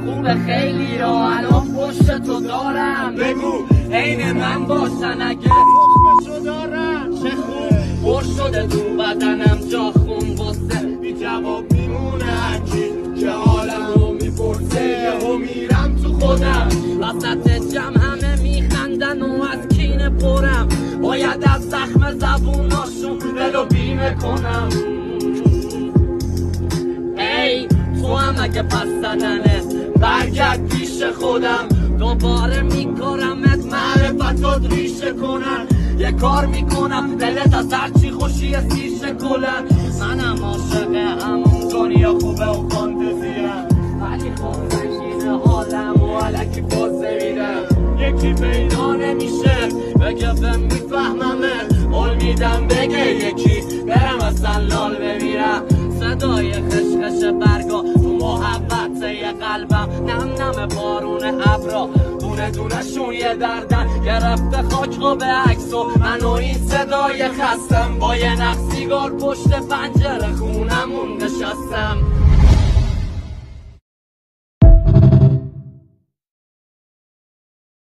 خوبه خیلی را الان پشت تو دارم، بگو عین من باشن اگه تخمشو دارم. چه خوب پر شده تو بدنم جا خون واسه بی جواب میمونه هرکی که حالم رو میپرسه. یهو میرم تو خودم وسط جمع همه میخندن و از کینه پرم، باید از زخم زبوناشون دلو بیمه کنم. ای تو هم اگه پس زدنه برگرد پیش خودم، دوباره میکارمت معرفتات ریشه کنن. یه کار میکنم دلت از هرچی خوشی سیشه کنن. منم عاشق همون دنیا خوبه و فانتزیم، ولی خب سنگین حالم و علکی بازه میرم. یکی پیدا نمیشه بگه به میفهممه، قول میدم بگه یکی برم اصلا لال بمیرم. صدای خشخش برگا تو محبت یه قلبم، نم نم بارون ابرا دونه دونه شون یه دردن گرفته خاک ها به عکس و من و این صدای خستم با یه نخ سیگار پشت پنجره خونمون نشستم.